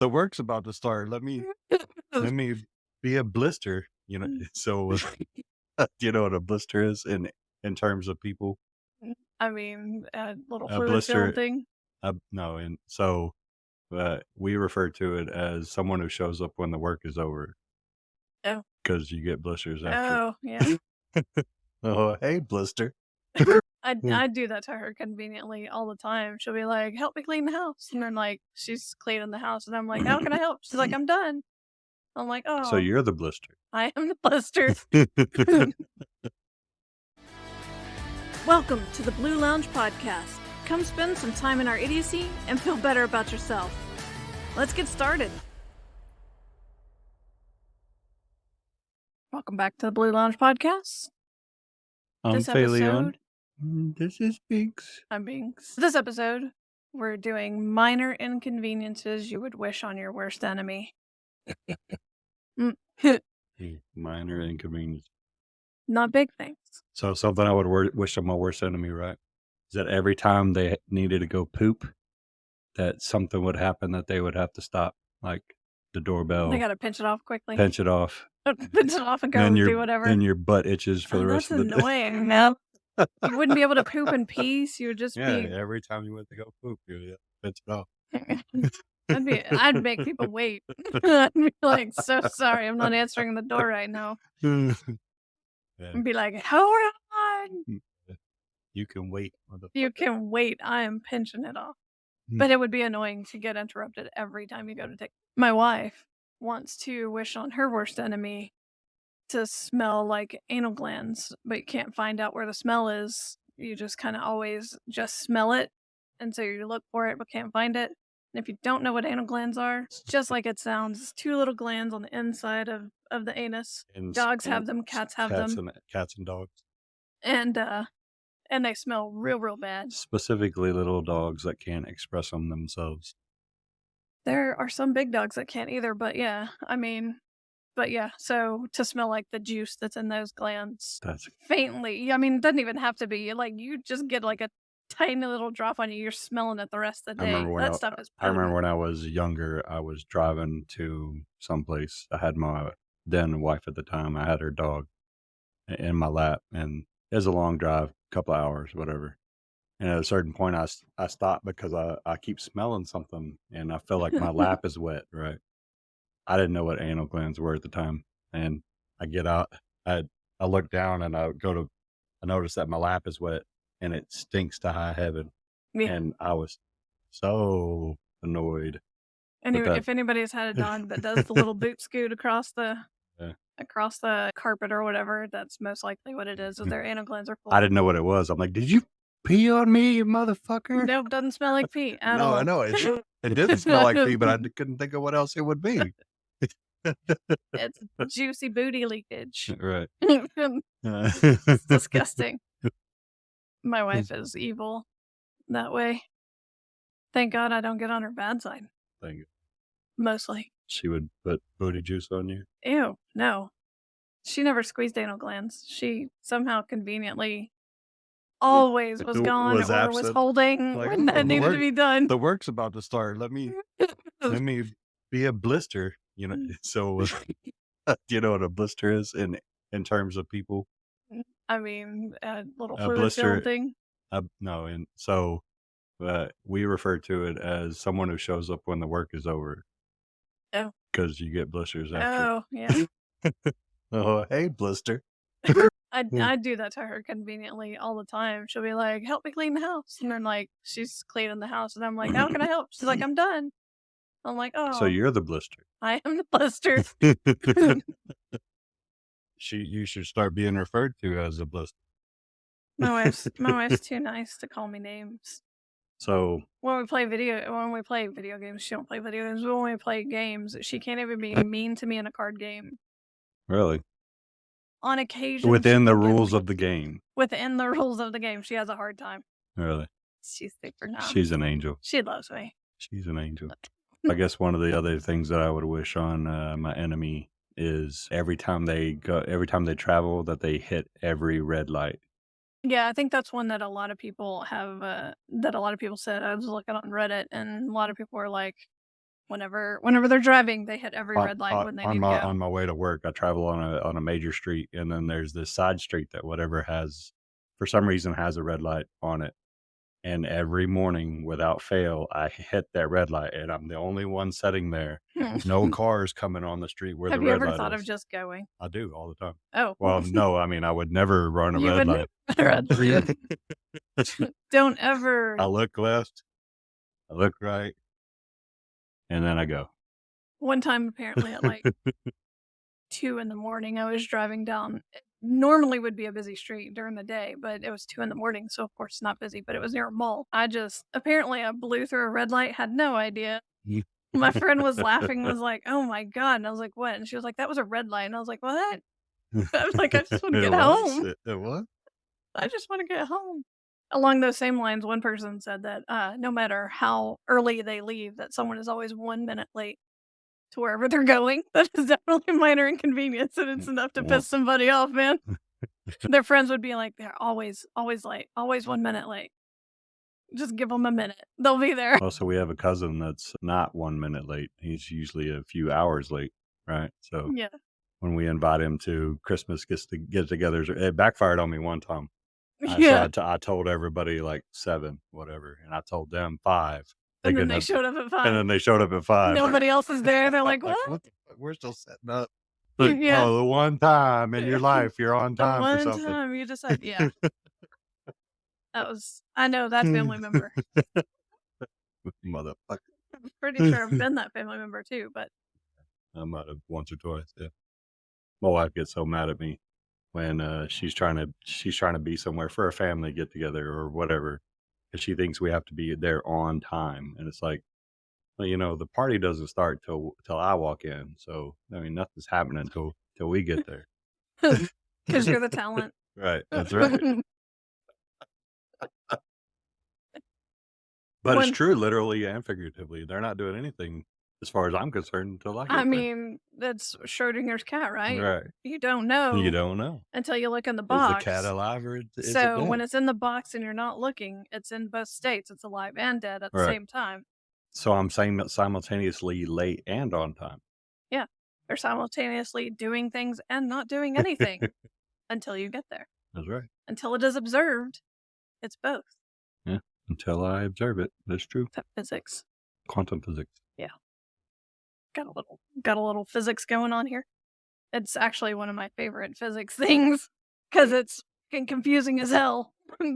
The work's about to start. Let me be a blister. So do you know what a blister is in terms of people? I mean, a little A fluid filled blister, thing. no, and so we refer to it as someone who shows up when the work is over Oh, because you get blisters after. oh, yeah. Oh, hey, blister. I do that to her conveniently all the time. She'll be like, "Help me clean the house," and then like she's cleaning the house, and I'm like, "How can I help?" She's like, "I'm done." I'm like, So "Oh, you're the blister. I am the blister." Welcome to the Blue Lounge Podcast. Come spend some time in our idiocy and feel better about yourself. Let's get started. Welcome back to the Blue Lounge Podcast. This Leon. episode, This is Binks. I'm Binks. This episode, we're doing minor inconveniences you would wish on your worst enemy. Minor inconvenience. Not big things. So something I would wish on my worst enemy, right? Is that every time they needed to go poop, that something would happen that they would have to stop, like the doorbell, I gotta pinch it off quickly. pinch it off, Pinch it off and go then do whatever. your butt itches for the rest That's of the day. annoying, man. You wouldn't be able to poop in peace. You would just Yeah, be. every time you went to go poop, you pinch it off. I'd make people wait. I'd be like, "So sorry, I'm not answering the door right now." Yeah. I'd be like, "Hold on, You can wait, motherfucker. you can wait. I am pinching it off." But it would be annoying to get interrupted every time you go to take. My wife wants to wish on her worst enemy to smell like anal glands, but you can't find out where the smell is. You just kind of always just smell it. And so you look for it but can't find it. And if you don't know what anal glands are, it's just like it sounds. It's two little glands on the inside of the anus. Dogs have them, cats have them. Cats and dogs. And they smell real bad. Specifically little dogs that can't express them themselves. There are some big dogs that can't either, but yeah, so to smell like the juice that's in those glands That's faintly, it doesn't even have to be, like, you just get, like, a tiny little drop on you, you're smelling it the rest of the I day. remember when That stuff is I remember potent. when I was younger, I was driving to someplace. I had my then wife at the time. I had her dog in my lap, and it was a long drive, couple of hours, whatever. And at a certain point, I stopped because I keep smelling something, and I feel like my lap is wet. Right? I didn't know what anal glands were at the time, and I get out. I look down, and I notice that my lap is wet, and it stinks to high heaven. Yeah. And I was so annoyed And with that. if anybody's had a dog that does the little boot scoot across the Yeah. across the carpet or whatever, that's most likely what it is their anal glands are full. I didn't know what it was. I'm like, "Did you pee on me, you motherfucker?" Nope, doesn't smell like pee at No, all. I know. It didn't smell like pee, but I couldn't think of what else it would be. It's juicy booty leakage. Right. It's disgusting. My wife is evil that way. Thank God I don't get on her bad side. Thank you. Mostly. She would put booty juice on you? Ew, no. She never squeezed anal glands. She somehow conveniently always was gone Was or was absent. holding Like, when that needed to be done. The work's about to start. Let me be a blister. So do you know what a blister is in terms of people? I mean, a little A fluid blister, filled thing. no, and so we refer to it as someone who shows up when the work is over Oh. because you get blisters after. Oh, yeah. Oh, hey, blister. I do that to her conveniently all the time. She'll be like, "Help me clean the house," and then like she's cleaning the house, and I'm like, "How can I help?" She's like, "I'm done." I'm like, So "Oh, you're the blister. I am the blister." You should start being referred to as a blister. My wife's too nice to call me names. So When we play video games, she don't play video games. But when we play games, she can't even be mean to me in a card game. really, On occasion, within the rules of the game, within the rules of the game, she has a hard time. really, She's super nice. she's an angel. She loves me. She's an angel. I guess one of the other things that I would wish on my enemy is every time they travel, that they hit every red light. Yeah, I think that's one that a lot of people have. That a lot of people said. I was looking on Reddit, and a lot of people were like, Whenever they're driving, they hit every red light when they need to go. On my way to work, I travel on a major street, and then there's this side street that whatever has, for some reason, has a red light on it. And every morning, without fail, I hit that red light, and I'm the only one sitting there. No cars coming on the street where the Have you red ever light thought of is. just going? I do all the time. Oh, Well, no, I mean, I would never run a you red would light. never red light. Don't ever. I look left, I look right, and then I go. One time, apparently at like 2 in the morning, I was driving down. It normally would be a busy street during the day, but it was 2 in the morning, so of course not busy, but it was near a mall. I blew through a red light, had no idea. My friend was laughing, was like, "Oh my god," and I was like, "What?" And she was like, "That was a red light," and I was like, "What?" I was like, "I just wanna It get was? home. It was? I just wanna get home." Along those same lines, one person said that, no matter how early they leave, that someone is always 1 minute late to wherever they're going. That is definitely a minor inconvenience, and it's enough to Well, piss somebody off, man. Their friends would be like, "They're always late, always 1 minute late. Just give them a minute. They'll be there." also, we have a cousin that's not 1 minute late. He's usually a few hours late, right? So Yeah. when we invite him to Christmas get-togethers, it backfired on me one time. Yeah. I told everybody like 7, whatever, and I told them 5, And then thinking they that, showed up at and 5. then they showed up at 5. Nobody else is there. They're like, Like, "What?" "What the fuck? We're still setting up." Like, Yeah. "Oh, the one time in your life you're on The time for one something." time you decide, yeah, I know that family member. Motherfucker. I'm pretty sure I've been that family member too, but I might have once or twice, yeah. My wife gets so mad at me when, she's trying to be somewhere for a family get together or whatever, 'cause she thinks we have to be there on time, and it's like, well, the party doesn't start till I walk in, so, I mean, nothing's happening till we get there. 'cause you're the talent. Right, that's right. But it's One true, literally and figuratively. They're not doing anything as far as I'm concerned until I I get there. mean, that's Schrodinger's cat, right? Right. You don't You know don't know. until you look in the Is the cat box. alive or is it So, when dead? it's in the box and you're not looking, it's in both states, it's alive and dead at the Right. same time. So I'm saying that simultaneously late and on time. Yeah. They're simultaneously doing things and not doing anything until you get there. That's right. Until it is observed, it's both. Yeah. Until I observe it. That's true. Except physics. Quantum physics. Yeah. Got a little physics going on here. It's actually one of my favorite physics things because it's fucking confusing as hell,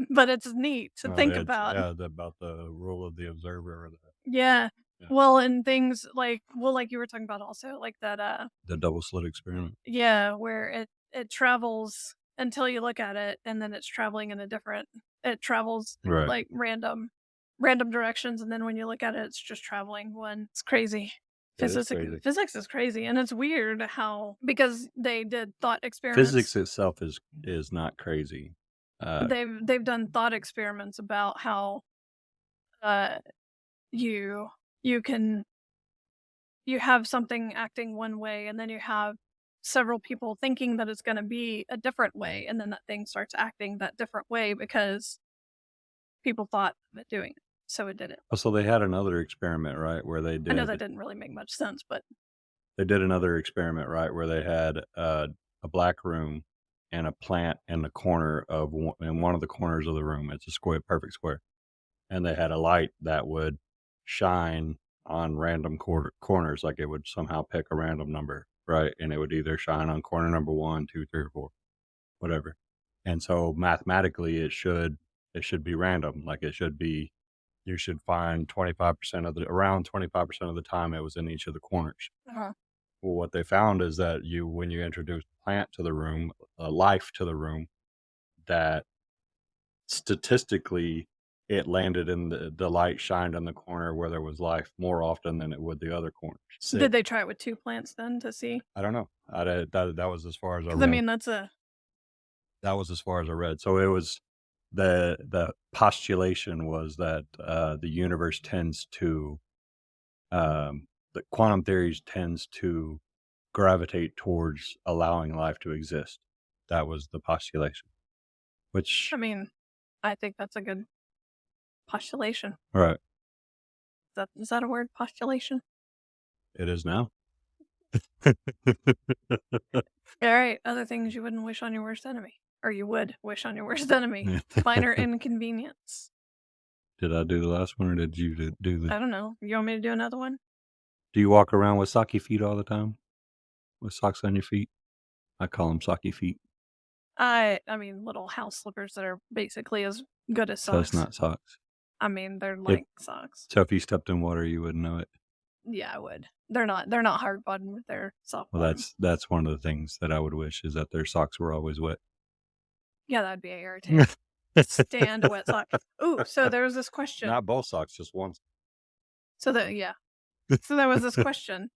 but it's neat to think It's about. about the rule of the observer or Yeah. yeah, Well, and things like you were talking about also, like that, the double slit experiment. yeah, where it travels until you look at it, and then it's traveling in a different it travels, Right. like, random directions, and then when you look at it, it's just traveling one. It's crazy. It is Physics crazy. physics is crazy, and it's weird how because they did thought Physics experiments. itself is not crazy. Uh, They've done thought experiments about how, uh, you you can you have something acting one way, and then you have several people thinking that it's gonna be a different way, and then that thing starts acting that different way because people thought of it doing it, so it did it. so they had another experiment, right, where I know that didn't really make much sense, but they did another experiment, right, where they had, a black room and a plant in the corner of in one of the corners of the room. It's a square, perfect square, and they had a light that would shine on random corners, like it would somehow pick a random number, right, and it would either shine on corner number 1, 2, 3, or 4, whatever, and so mathematically, it should be random, like, it should be you should find 25% of the around 25% of the time it was in each of the corners. uh-huh. Well, what they found is that when you introduce plant to the room, life to the room, that statistically it landed in the light shined in the corner where there was life more often than it would the other corners. Did they try it with 2 plants then to see? I don't know. That was as far as I Because I read. mean, that's a That was as far as I read. So it was the postulation was that the universe tends to the quantum theories tends to gravitate towards allowing life to exist. That was the postulation. Which I mean, I think that's a good postulation. right. Is that a word? Postulation? It is now. Alright, other things you wouldn't wish on your worst enemy. Or you would wish on your worst enemy. Minor inconvenience. Did I do the last one, or did you do the I don't know. You want me to do another one? do you walk around with socky feet all the time? With socks on your feet? I call them socky feet, I mean, little house slippers that are basically as good as so it's socks. not socks. I mean, they're If like socks. so if you stepped in water, you wouldn't know it. Yeah, I would. They're not hard bottomed, they're soft Well, bottom. that's one of the things that I would wish is that their socks were always wet. Yeah, that'd be irritating. Stand a wet sock. Ooh, so there was this question. Not both socks, just one. So yeah. So there was this question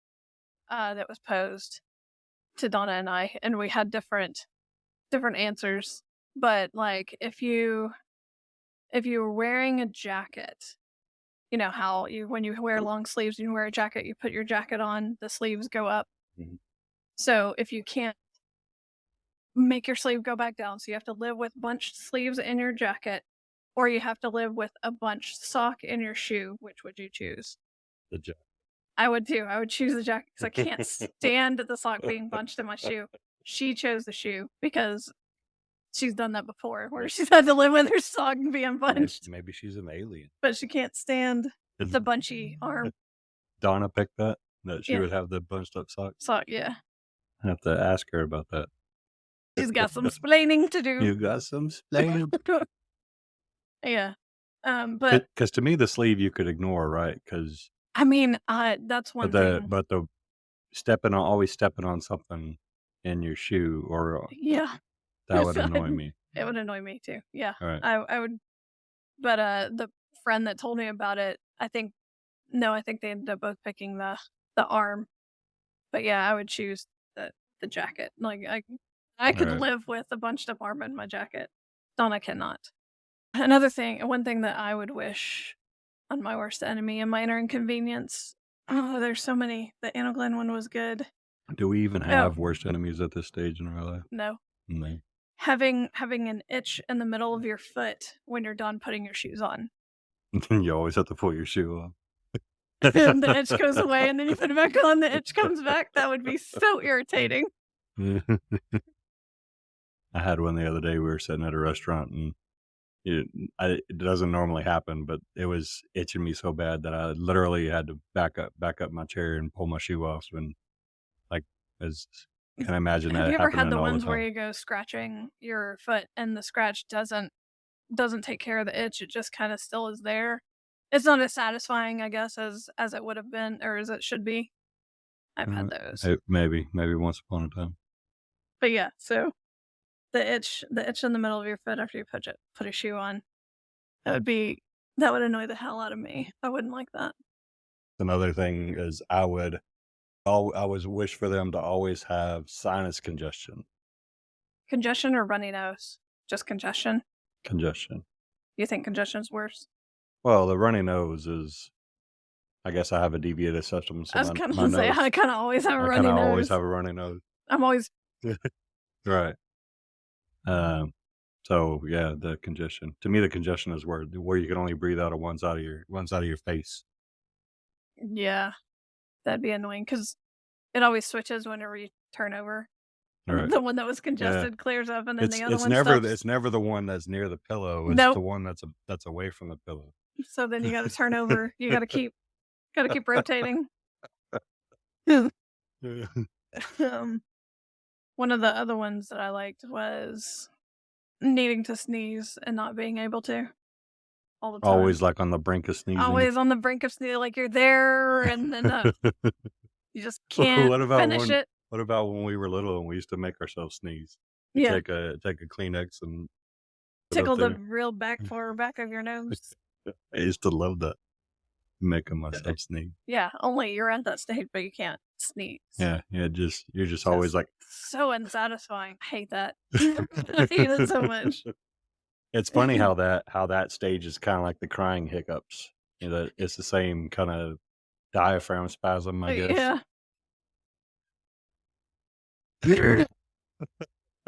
that was posed to Donna and I, and we had different answers. But like if you were wearing a jacket, you know how you when you wear long sleeves, you wear a jacket, you put your jacket on, the sleeves go up. Mhm. So if you can't make your sleeve go back down, so you have to live with bunched sleeves in your jacket, or you have to live with a bunched sock in your shoe, which would you choose? The jack. I would too. I would choose the jacket because I can't stand the sock being bunched in my shoe. She chose the shoe because she's done that before, where she's had to live with her sock being bunched, Maybe she's an alien. but she can't stand Did the bunchy arm Donna pick that? That she yeah, would have the bunched up socks? sock. Yeah, I have to ask her about that. she's got some splaining to do. You got some splaining. Yeah, but Because to me, the sleeve you could ignore, right? Because I mean, that's one thing. but the always stepping on something in your shoe, or Yeah, that would annoy me. it would annoy me too. Yeah, All right. I would. But the friend that told me about it, I think no, I think they ended up both picking the arm. But yeah, I would choose the jacket. Like I All could right. live with a bunched up arm in my jacket. Donna cannot. One thing that I would wish on my worst enemy, a minor inconvenience. Oh, there's so many. The Anna Glenn one was good. Do we even Oh have worst enemies at this stage in our life? no, No. having an itch in the middle of your foot when you're done putting your shoes on. You always have to pull your shoe off. And the itch goes away, and then you put it back on. The itch comes back. That would be so irritating. I had one the other day. We were sitting at a restaurant, and it doesn't normally happen, but it was itching me so bad that I literally had to back up my chair and pull my shoe off. And like, as can I imagine Have that you ever had happening the all the ones where time. you go scratching your foot and the scratch doesn't take care of the itch? It just kind of still is there. It's not as satisfying, I guess, as it would have been or as it should be. I've had those. Maybe once upon a time. But yeah, so the itch in the middle of your foot after you put a shoe on, that would annoy the hell out of me. I wouldn't like that. Another thing is I always wish for them to always have sinus congestion. Congestion or runny nose? Just congestion? Congestion. You think congestion's worse? Well, the runny nose is, I guess I have a deviated septum, so I was kind my of say nose. I kind of always have a I kind runny of always nose. have a runny nose. I'm always Right. Um. So yeah, the congestion. To me, the congestion is where you can only breathe out of one side of your face. yeah, that'd be annoying because it always switches whenever you turn over. Right. The one that was Yeah. congested clears up, and then the other It's one never stops. it's never the one that's near the pillow. It's the Nope. one that's away from the pillow. So then you got to turn over. You got to keep rotating. um, one of the other ones that I liked was needing to sneeze and not being able to all the time. Always like on the brink of sneezing. Always on the brink of sneeze, like you're there, and then you just can't finish it. What about when we were little and we used to make ourselves sneeze? Yeah, Take a Kleenex and put it tickle up the there. real back of your nose. I used to love that, making myself sneeze. Yeah, only you're at that stage, but you can't sneeze. Yeah, you're just always like. So unsatisfying. I hate that. I hate it so much. It's funny how that stage is kind of like the crying hiccups. You know, that it's the same kind of diaphragm spasm, I guess. Yeah.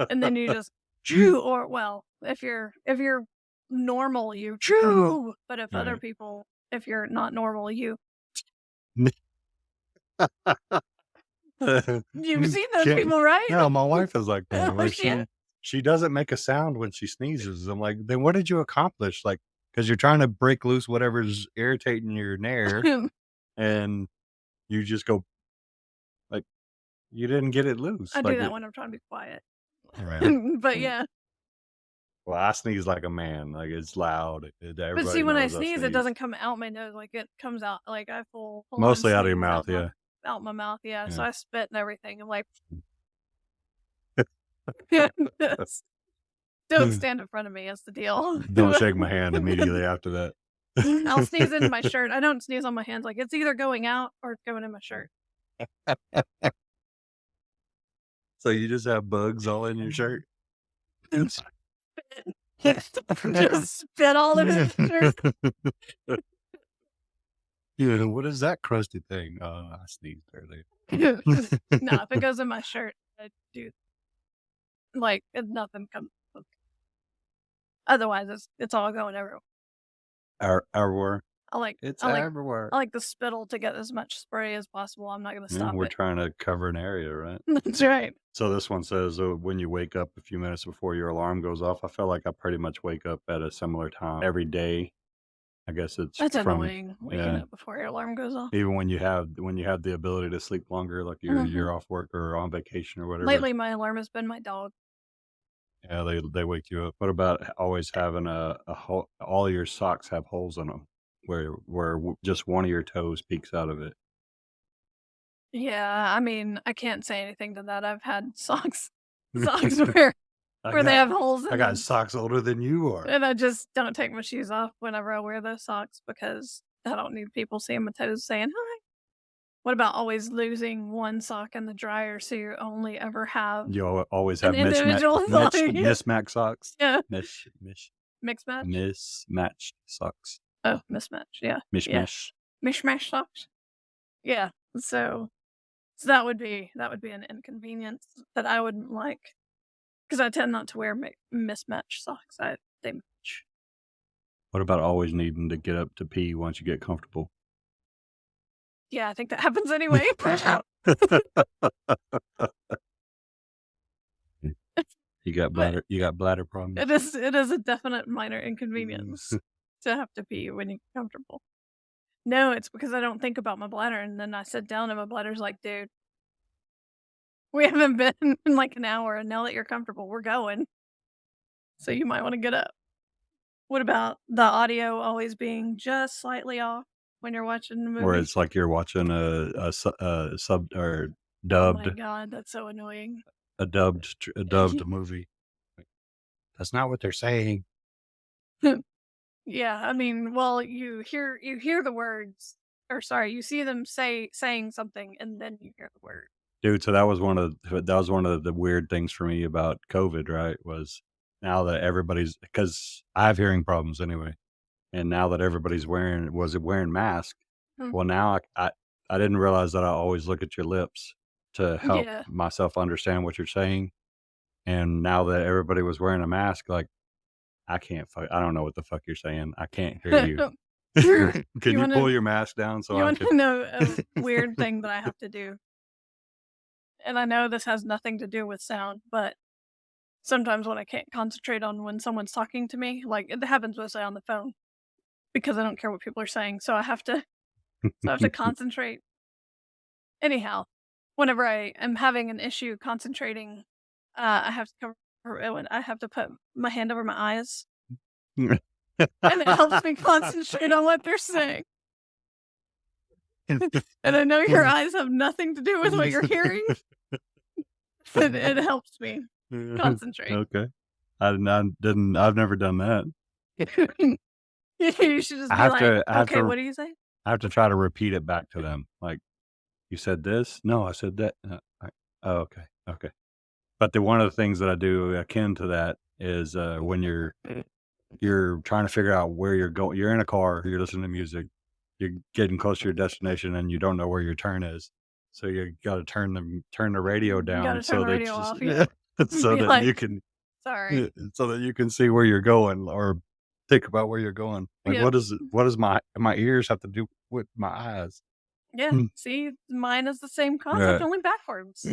And then you just chew, or well, if you're normal, you chew. But if other Right. people, if you're not normal, you You've seen those Can't people, right? no, my wife is like that, Oh, like, yeah. she doesn't make a sound when she sneezes. I'm like, "Then what did you accomplish?" Like, because 'cause you're trying to break loose whatever's irritating your nair, and you just go like, you didn't get it loose, I do like, that it when I'm trying to be quiet. right. But yeah. Well, I sneeze like a man, like, it's loud, But see, everybody when I knows I sneeze, it sneeze. doesn't come out my nose, like, it comes out like, I full on Mostly out of your sneeze mouth, yeah, out my mouth, yeah, so yeah. I spit and everything. I'm like, yeah, just don't stand in front of me is the deal. Don't shake my hand immediately after I'll sneeze into my that. shirt. I don't sneeze on my hands, like, it's either going out or it's going in my shirt. So you just have bugs all in your shirt? Just spit all over the shirt. Yeah, what is that crusty thing? I sneezed earlier. No, if it goes in my shirt, I do like, nothing comes otherwise, it's all going everywhere. Everywhere. I like It's I like everywhere. I like the spittle to get as much spray as possible, I'm not gonna Yeah, stop we're it. trying to cover an area, right? That's right. So this one says, when you wake up a few minutes before your alarm goes off, I feel like I pretty much wake up at a similar time every day. I guess it's That's from annoying, waking yeah. up before your alarm goes off. Even when you have the ability to sleep longer, like Mhm. you're off work or on vacation or whatever. Lately, my alarm has been my dog. Yeah, they wake you up. What about always having a hole? All your socks have holes in them, where just one of your toes peeks out of it. Yeah, I mean, I can't say anything to that, I've had socks where I where they got have holes I in got them, socks older than you are. and I just don't take my shoes off whenever I wear those socks because I don't need people seeing my toes saying, "Hi." What about always losing one sock in the dryer so you only ever have You always an have individual sock? Yeah. mismatched socks, Yeah. mish mish Mixed match? mismatched socks, Oh, mismatch, yeah, yeah. mishmash. Mishmash socks? Yeah, so that would be an inconvenience that I wouldn't like because I tend not to wear mismatched socks, they match. What about always needing to get up to pee once you get comfortable? Yeah, I think that happens anyway. But You got bladder problems. it is a definite minor inconvenience to have to pee when you get comfortable. No, it's because I don't think about my bladder, and then I sit down and my bladder's like, "Dude, we haven't been in like an hour, and now that you're comfortable, we're going, so you might wanna get up." What about the audio always being just slightly off when you're watching the Where movie? it's like you're watching a sub or Oh my dubbed god, that's so annoying. a dubbed movie. That's not what they're saying. Yeah, I mean, well, you hear the words or sorry, you see them saying something, and then you hear the word. Dude, so that was one of the weird things for me about COVID, right? Was now that everybody's because I have hearing problems anyway, and now that everybody's wearing masks, Hmm, well, now I didn't realize that I always look at your lips to help yeah. myself understand what you're saying, and now that everybody was wearing a mask, like, I don't know what the fuck you're saying. I can't hear you. Can You you pull wanna your mask down so you I wanna could know a weird thing that I have to do? And I know this has nothing to do with sound, but sometimes when I can't concentrate on when someone's talking to me, like, it happens mostly on the phone because I don't care what people are saying, so I have to concentrate. Anyhow, whenever I am having an issue concentrating, I have to I have to put my hand over my eyes, and it helps me concentrate on what they're saying. And I know your eyes have nothing to do with what you're hearing, but it helps me concentrate. Okay. I've never done that. You should just be like, I have "Okay, to what do you say?" I have to try to repeat it back to them, like, "You said this? No, I said that." I "Oh, okay, okay." But one of the things that I do akin to that is, when you're trying to figure out where you're in a car, you're listening to music, you're getting close to your destination, and you don't know where your turn is. So you gotta turn the radio You down gotta turn so the that radio just off, yeah. so Be that you like, can "Sorry." so that you can see where you're going or think about where you're going. Like, Yep. what does my ears have to do with my eyes? Yeah. See, mine is the same concept, Right. only backwards.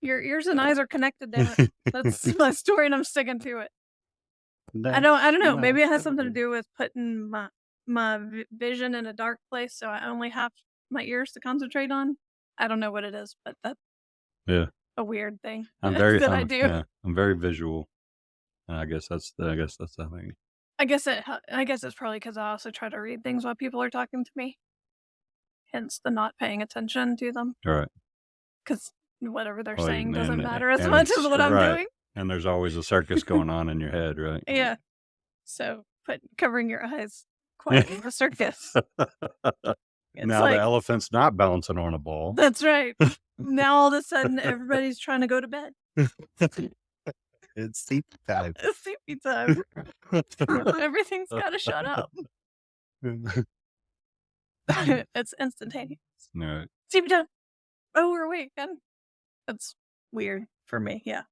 Your ears and eyes are connected, damn it. That's my story, and I'm sticking to it. I don't know, maybe it has something to do with putting my vision in a dark place, so I only have my ears to concentrate on. I don't know what it is, but that's Yeah. a weird thing I'm that I do. yeah, I'm very visual, and I guess that's the thing. I guess it's probably because I also try to read things while people are talking to me, hence the not paying attention to them. Right. Because whatever they're Well, saying doesn't matter as and much as it's what I'm right, doing. and there's always a circus going on in your head, right? Yeah, so, covering your eyes, quiet the circus. It's Now the like elephant's not bouncing on a ball. that's right. Now all of a sudden, everybody's trying to go to bed. It's sleep time. It's sleepy time. Everything's gotta shut up. It's instantaneous. Right. Sleepy time. Oh, we're awake again. That's weird for me, yeah.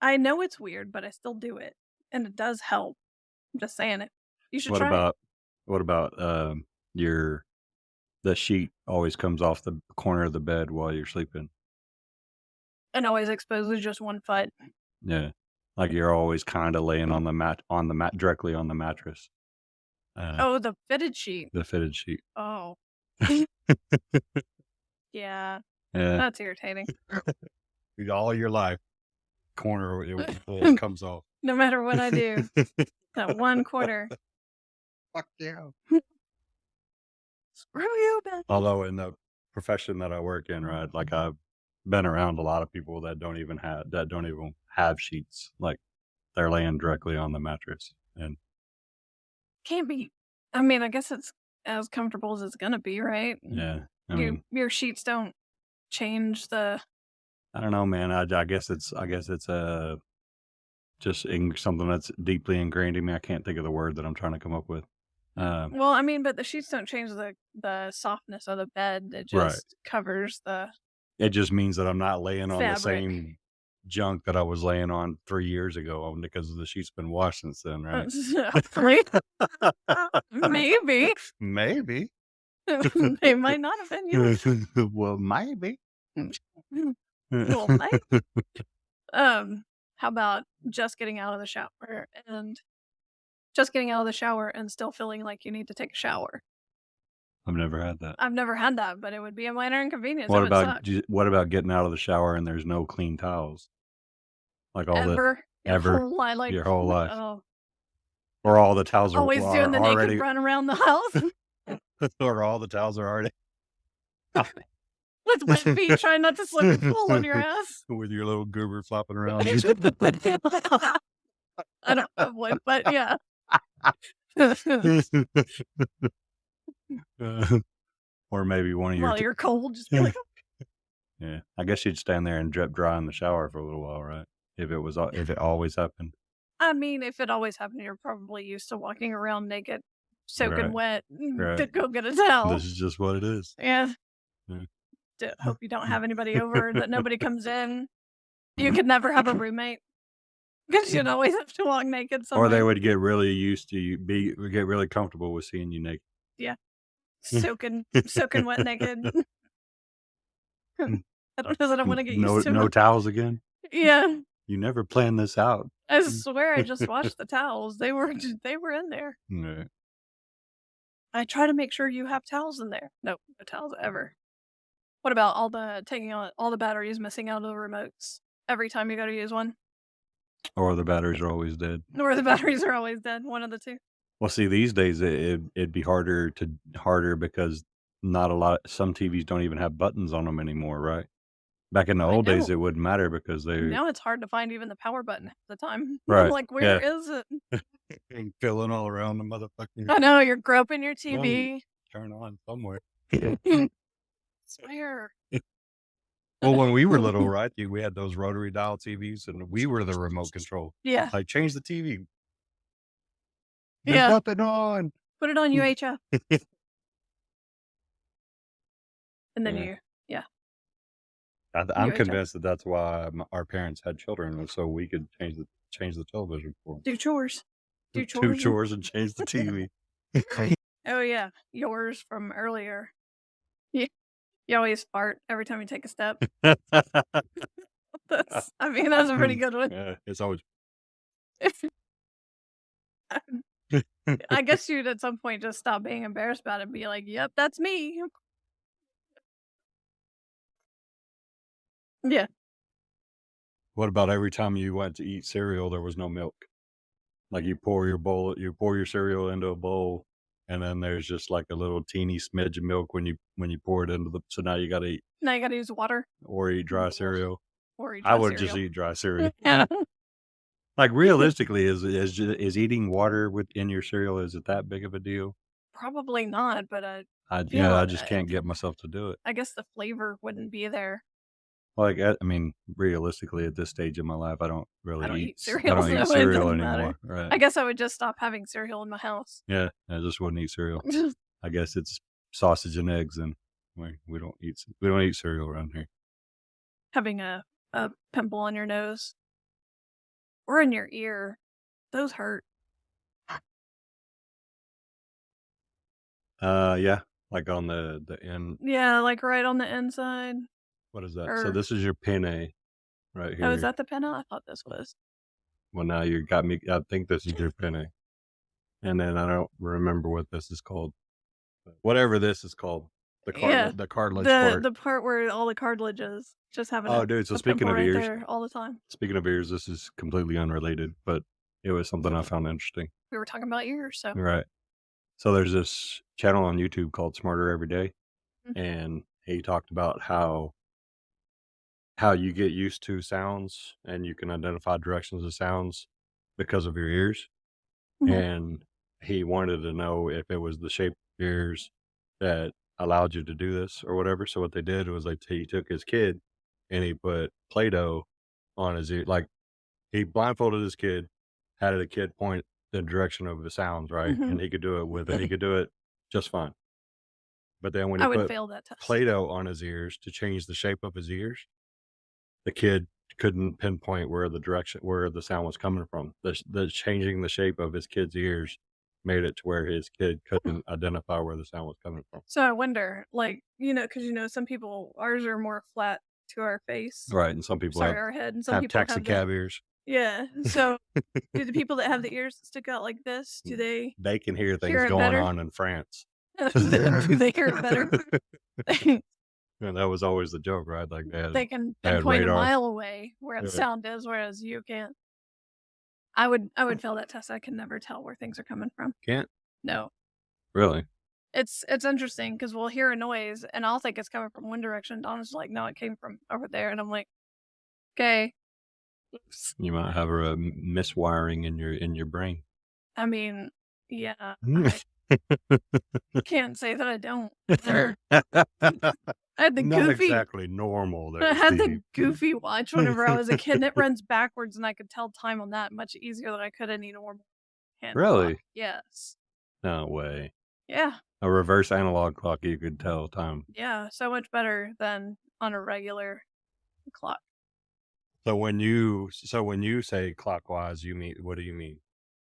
I know it's weird, but I still do it, and it does help. I'm just saying it. You should What try it. about what about, your the sheet always comes off the corner of the bed while you're sleeping? And always exposes just one foot. Yeah. Like, you're always kinda laying on the mat directly on the mattress, Oh, the fitted sheet. the fitted sheet. Oh. Yeah, Yeah. that's irritating. All your life, corner it comes off. No matter what I do, that one quarter. Fuck yeah. Screw you, Ben. Although in the profession that I work in, right, like, I've been around a lot of people that don't even have sheets, like, they're laying directly on the mattress, and Can't be. I mean, I guess it's as comfortable as it's gonna be, right? yeah, I mean, Your sheets don't change the I don't know, man, I guess it's, just something that's deeply ingrained in me. I can't think of the word that I'm trying to come up with. well, I mean, but the sheets don't change the softness of the bed. It Right. just covers the It just means that I'm not laying on the fabric. same junk that I was laying on 3 years ago because the sheet's been washed since then, right? Right? Maybe. Maybe. They might not have been you. Well, maybe. Well, maybe. How about just getting out of the shower and still feeling like you need to take a shower? I've never had that. I've never had that, but it would be a minor inconvenience. It would suck. What about getting out of the shower and there's no clean towels? Like all the Ever. Your ever whole life, like, your whole life, oh, or all the towels always doing are the naked already run around the house or all the towels are already with wet feet, trying not to slip and fall on your ass. with your little goober flopping around. I don't have one, but yeah. Or maybe one of your While you're cold, just be like, yeah. I guess you'd stand there and drip dry in the shower for a little while, right? If it always happened. I mean, if it always happened, you're probably used to walking around naked, soaking Right, wet, right. to go get a towel. This is just what it is. Yeah. Yeah. Hope you don't have anybody over, that nobody comes in. You could never have a roommate because you'd always have to walk naked Or they somewhere. would get really used to get really comfortable with seeing you naked. Yeah, soaking wet naked. I don't know that I want to get used to No it. towels again? Yeah, You never planned this out. I swear I just watched the towels. They were in there. Right. I try to make sure you have towels in there. Nope, no towels ever. What about taking out all the batteries missing out of the remotes every time you go to use one? Or the batteries are always dead. Or the batteries are always dead, one of the 2. Well, see, these days it'd be harder because not a lot some TVs don't even have buttons on them anymore, right? Back in the I old days, know. it wouldn't matter because they Now it's hard to find even the power button half the time. I'm right, like, "Where yeah. is it?" And filling all around the motherfucking I know, you're groping your well, you TV. turn on somewhere. Swear. Well, when we were little, right, we had those rotary dial TVs, and we were the remote control. Yeah, Like, "Change the TV." "There's yeah. nothing on." Put it on UHF, and then Yeah. you yeah, I'm UHF. convinced that that's why our parents had children was so we could change the television for Do chores. Do 'em. Do chores. chores and change the TV. Oh, yeah, yours from earlier. You you always fart every time you take a step. That's a pretty good one. Yeah, it's always I guess you'd at some point just stop being embarrassed about it and be like, "Yep, that's me." Yeah. What about every time you went to eat cereal, there was no milk? Like, you pour your cereal into a bowl, and then there's just, like, a little teeny smidge of milk when you pour it into the so now you gotta eat Now you gotta use water or eat dry cereal. or eat I dry would just cereal. eat dry cereal. Like, realistically, is eating water within your cereal, is it that big of a deal? Probably not, but I Yeah, feel I just can't get myself to do it. I guess the flavor wouldn't be there. Like, I mean, realistically, at this stage in my life, I don't eat I cereal, don't eat so it cereal doesn't matter. anymore, right. I guess I would just stop having cereal in my house. Yeah, I just wouldn't eat cereal. I guess it's sausage and eggs, and we don't eat cereal around here. Having a pimple on your nose or in your ear, those hurt. Yeah, like on the end. Yeah, like right on the inside. What is that? So Or this is your penne right oh, is here. that the pinna? I thought this was. Well, now you got me. I think this is your penne, and then I don't remember what this is called. But whatever this is called, Yeah. the cartilage part. The part where all the cartilage is. Just having Oh, dude. So a pimple right there all the time. speaking of ears, this is completely unrelated, but it was something I found interesting. We were talking about ears, so Right. So there's this channel on YouTube called Smarter Every Day, mm, and he talked about how you get used to sounds and you can identify directions of sounds because of your ears. mhm, And he wanted to know if it was the shape of your ears that allowed you to do this or whatever. So what they did was he took his kid and he put Play-Doh on his ear. Like he blindfolded his kid, had the kid point the direction of the sounds, right? mhm. And he could do it he could do it just fine. But then when he I would put fail that test. Play-Doh on his ears to change the shape of his ears, the kid couldn't pinpoint where the sound was coming from. The changing the shape of his kid's ears made it to where his kid couldn't identify where the sound was coming from. So I wonder, like, because some people ours are more flat to our face. Right, and some people Sorry, our head, and some have people taxi have the cab ears. yeah. So do the people that have the ears that stick out like this, do they They can hear hear things it going better? on in France. Do they hear it better? And that was always the joke, right? Like They can they had pinpoint a radar. mile away where the Yeah. sound is, whereas you can't. I would fail that test. I can never tell where things are coming from. Can't? No. Really? It's interesting because 'cause we'll hear a noise, and I'll think it's coming from one direction. Donna's like, "No, it came from over there," and I'm like, "Okay." Oops. You might have a miswiring in your brain. I mean, yeah, I can't say that I don't. I had the Not goofy exactly normal I there, had Steve. the goofy watch whenever I was a kid, and it runs backwards, and I could tell time on that much easier than I could any normal hand clock. Really? Yes. No way. Yeah. A reverse analog clock, you could tell time. Yeah, so much better than on a regular clock. So when you say clockwise, you mean what do you mean?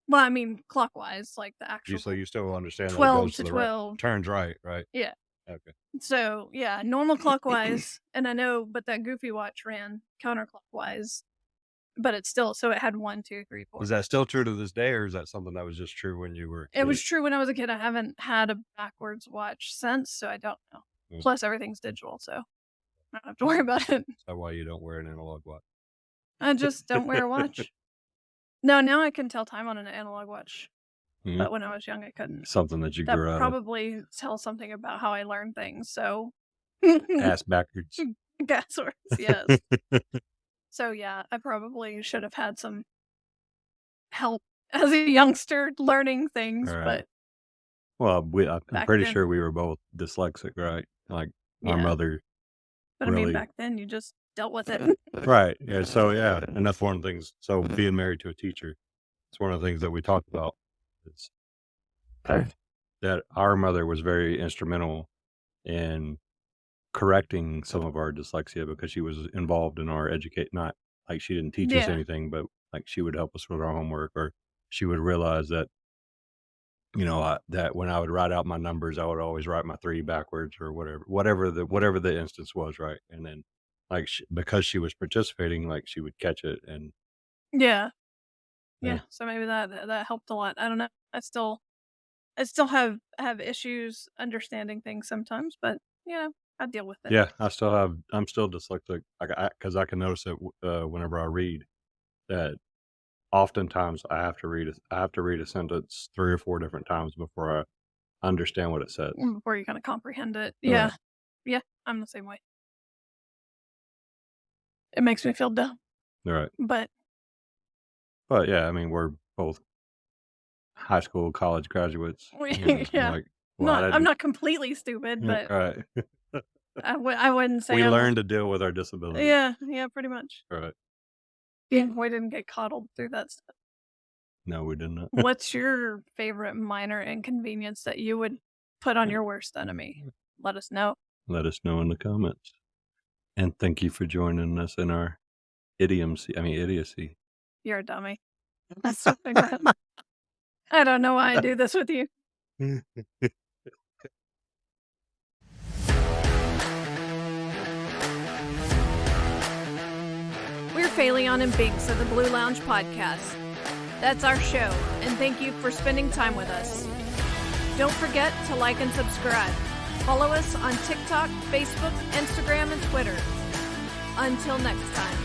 Well, I mean clockwise, like the actual You still understand that it 12 goes to to the right 12. turns right, right? Yeah. Okay. So, yeah, normal clockwise, and I know but that goofy watch ran counterclockwise, but it's still so it had 1, 2, 3, 4. Is that still true to this day, or is that something that was just true when you were a It was kid? true when I was a kid. I haven't had a backwards watch since, so I don't know. Mm. Plus, everything's digital, so I don't have to worry about it. Is that why you don't wear an analog watch? I just don't wear a watch. No, now I can tell time on an analog watch, Mhm. but when I was young, I couldn't. Something that you That grew out of. probably tells something about how I learn things, so Ass backwards. Gas works, yes. So, yeah, I probably should have had some help as a youngster learning things, Alright. but Well, I'm back pretty then sure we were both dyslexic, right? Like, our yeah, mother but I mean, really back then you just dealt with it. right, yeah, so, yeah, and that's one of the things so being married to a teacher, it's one of the things that we talked about. It's that our mother was very instrumental in correcting some of our dyslexia because she was involved in our educate not like she didn't teach us Yeah. anything, but like she would help us with our homework or she would realize that that when I would write out my numbers, I would always write my 3 backwards or whatever the instance was, right? And then, like, because she was participating, like, she would catch it and Yeah. yeah. Yeah. So maybe that helped a lot. I don't know. I still have issues understanding things sometimes, but I deal with it. Yeah, I'm still dyslexic, like, because I can notice it whenever I read that oftentimes I have to read a sentence 3 or 4 different times before I understand what it says. Before you kind of comprehend it. Yeah. Right, Yeah. I'm the same way. It makes me feel dumb. right. But But, yeah, I mean, we're both high school, college graduates, yeah. like, well, I I'm didn't not completely stupid, but right. I wouldn't say We I'm learn to deal with our disabilities. yeah, yeah, pretty much. Right. Yeah, we didn't get coddled through that stuff. No, we did not. What's your favorite minor inconvenience that you would put on your worst enemy? Let us know. Let us know in the comments. And thank you for joining us in our idiocy. You're a dummy. That's so bad. I don't know why I do this with you. We're Phaleon and Binks of the Blue Lounge Podcast. That's our show, and thank you for spending time with us. Don't forget to like and subscribe. Follow us on TikTok, Facebook, Instagram, and Twitter. Until next time.